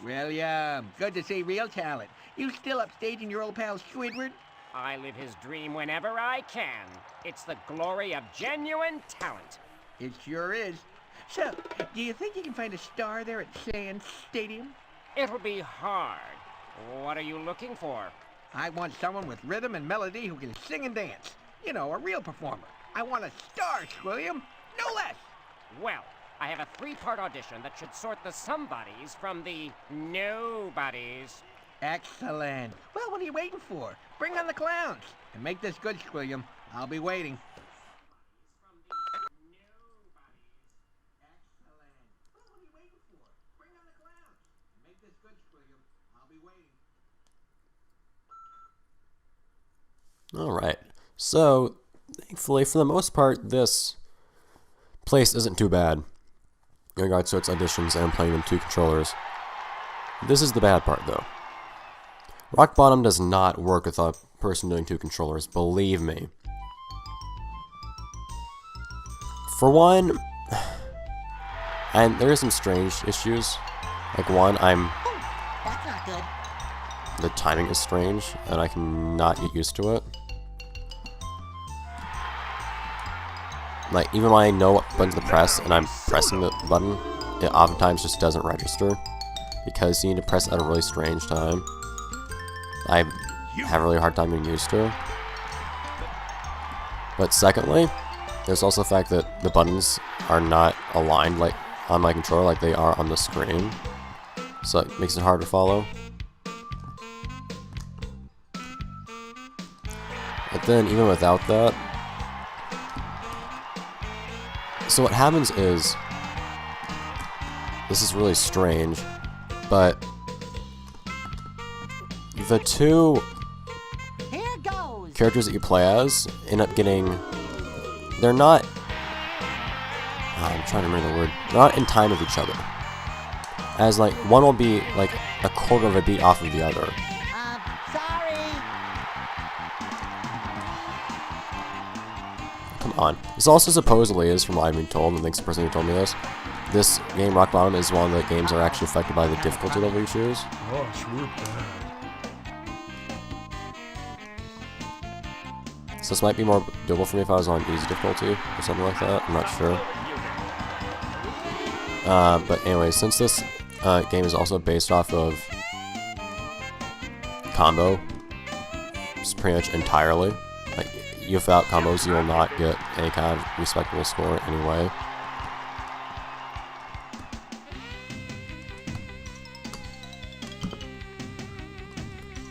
William, good to see real talent. You still upstaging your old pal Squidward? I live his dream whenever I can. It's the glory of genuine talent. It sure is. So, do you think you can find a star there at Sand Stadium? It'll be hard. What are you looking for? I want someone with rhythm and melody who can sing and dance. You know, a real performer. I want a star, William. No less. Well, I have a 3-part audition that should sort the somebodies from the nobodies. Excellent. Well, what are you waiting for? Bring on the clowns. And make this good, William. I'll be waiting. Alright, so thankfully for the most part this place isn't too bad in regards to its auditions and playing in 2 controllers. This is the bad part though. Rock Bottom does not work with a person doing 2 controllers, believe me. For one, and there are some strange issues. Like one, That's not good. the timing is strange and I cannot get used to it. Like, even when I know what button to press and I'm pressing the button, it oftentimes just doesn't register because you need to press it at a really strange time. I have a really hard time getting used to. But secondly, there's also the fact that the buttons are not aligned like on my controller like they are on the screen, so it makes it hard to follow. But then, even without that, so what happens is, this is really strange, but the 2 Here goes. characters that you play as end up getting, they're not, I'm trying to remember the word, they're not in time with each other. As like, one will be like a quarter of a beat off of the other. Sorry. Come on. This also supposedly is, from what I've been told, and thanks to the person who told me this game, Rock Bottom, is one of the games that are actually affected by the difficulty level you choose. Oh, sure bad. So this might be more doable for me if I was on easy difficulty or something like that. I'm not sure. But anyway, since this game is also based off of combo, just pretty much entirely, like, without combos you will not get any kind of respectable score anyway.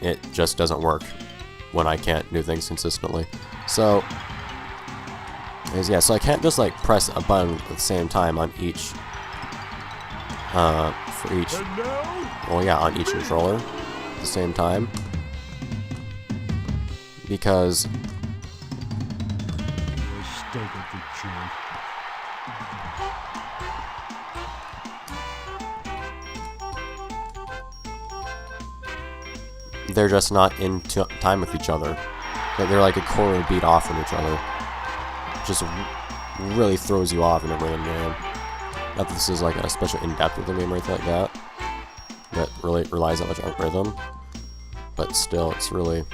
It just doesn't work when I can't do things consistently. So, yeah, so I can't just like press a button at the same time on each, for each, well yeah, on each controller at the same time, because they're just not in time with each other. They're like a quarter beat off from each other. Just really throws you off in a rhythm game. Not that this is like a special in-depth rhythm game or anything like that really relies that much on rhythm, but still, it's really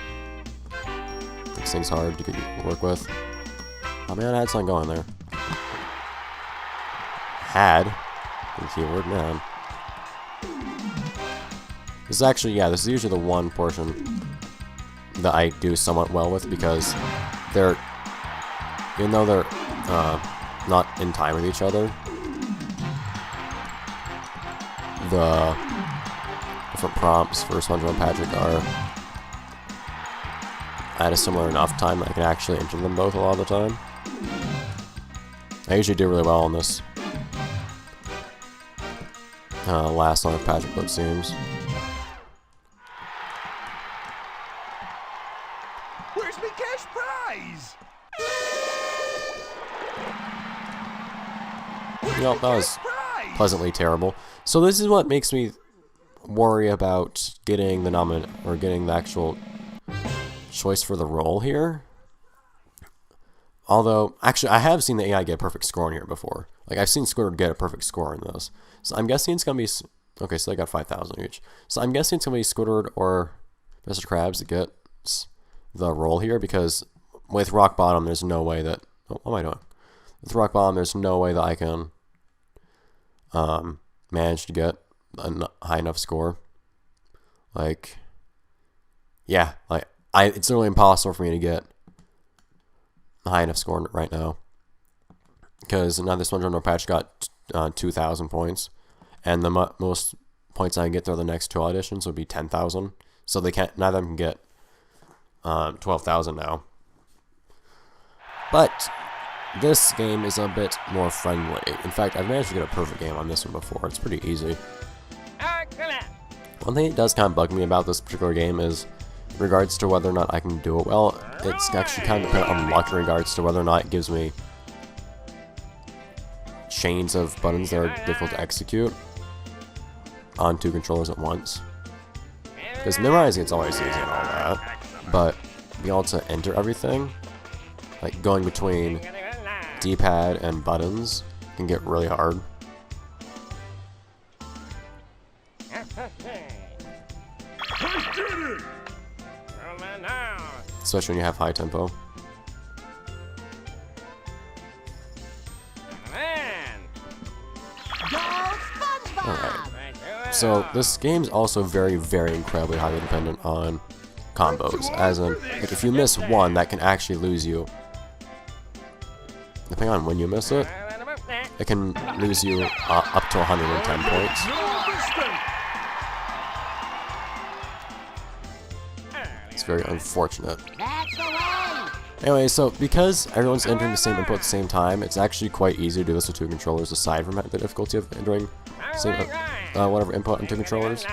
makes things hard to work with. Oh man, I had something going there. Had the keyword, man. This is actually, yeah, this is usually the one portion that I do somewhat well with, because they're, even though they're not in time with each other, the different prompts for Spongebob and Patrick are at a similar enough time that I can actually enter them both a lot of the time. I usually do really well on this last one with Patrick, it seems. Where's my cash prize? You know, that was pleasantly terrible. So this is what makes me worry about getting the getting the actual choice for the role here. Although, actually, I have seen the AI get a perfect score in here before. Like, I've seen Squidward get a perfect score in this. So I'm guessing it's going to be Okay, so they got 5,000 each. So I'm guessing it's going to be Squidward or Mr. Krabs that gets the roll here, because with Rock Bottom, there's no way that... Oh, what am I doing? With Rock Bottom, there's no way that I can manage to get a high enough score. Like, yeah, like it's literally impossible for me to get a high enough score right now. Because now this SpongeBob patch got 2,000 points, and the most points I can get through the next 2 auditions would be 10,000. So they can't. Neither of them can get 12,000 now. But this game is a bit more friendly. In fact, I've managed to get a perfect game on this one before. It's pretty easy. One thing that does kind of bug me about this particular game is in regards to whether or not I can do it well. It's actually kind of dependent on luck in regards to whether or not it gives me chains of buttons that are difficult to execute on 2 controllers at once. Because memorizing it's always easy and all that, but being able to enter everything, like going between D-pad and buttons, can get really hard. Especially when you have high tempo. Alright. So this game's also very, very incredibly highly dependent on combos. As in, like, if you miss one, that can actually lose you. Depending on when you miss it, it can lose you up to 110 points. It's very unfortunate. Anyway, so because everyone's entering the same input at the same time, it's actually quite easy to do this with 2 controllers, aside from the difficulty of entering same, whatever input on 2 controllers.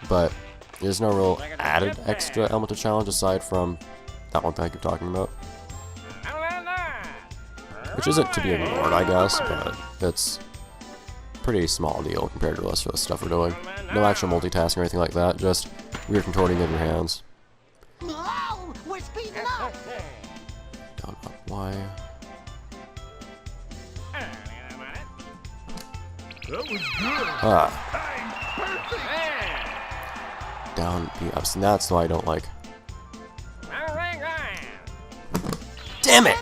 But there's no real added extra element of challenge aside from that one thing I keep talking about. Which isn't to be ignored, I guess, but it's a pretty small deal compared to the rest of the stuff we're doing. No actual multitasking or anything like that, just weird contorting of your hands. Oh, we're speeding up. Down, up, Y. That was good. Down, B, up. So that's why I don't like. Damn it!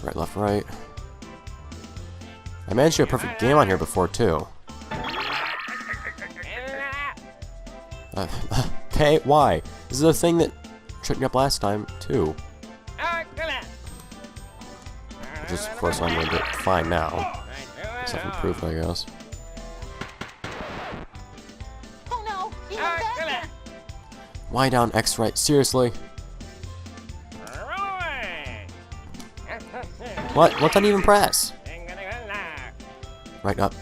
Right, left, right. I managed to get a perfect game on here before, too. Okay, why? This is a thing that tripped me up last time, too. Which is, of course, I'm going to do fine now. Self-improved, I guess. Oh no, even better. Y down, X right, seriously? What? What did I even press? Right up. So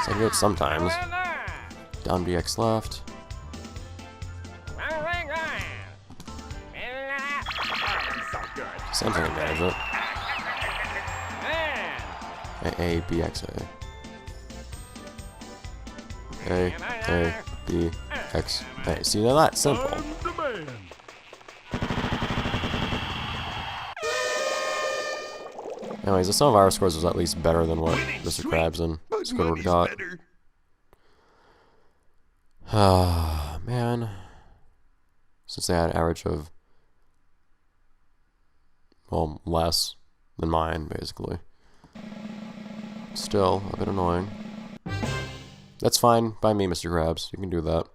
I can do it sometimes. Down BX left. Sometimes I can manage it. A, BX, A, B, X, A. See, now that's simple. Anyways, the sum of our scores was at least better than what Mr. Krabs and Squidward got. Ah, man. Since they had an average of, well, less than mine, basically. Still a bit annoying. That's fine by me, Mr. Krabs. You can do that.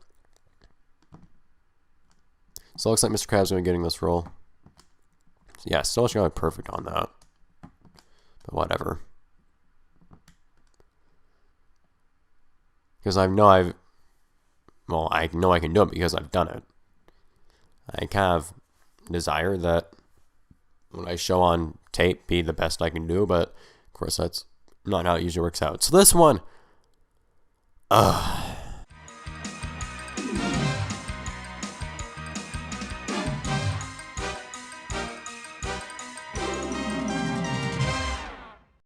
So it looks like Mr. Krabs is going to be getting this roll. Yeah, still showing perfect on that. But whatever. Because I know I can do it because I've done it. I kind of desire that what I show on tape be the best I can do, but of course that's not how it usually works out. So this one,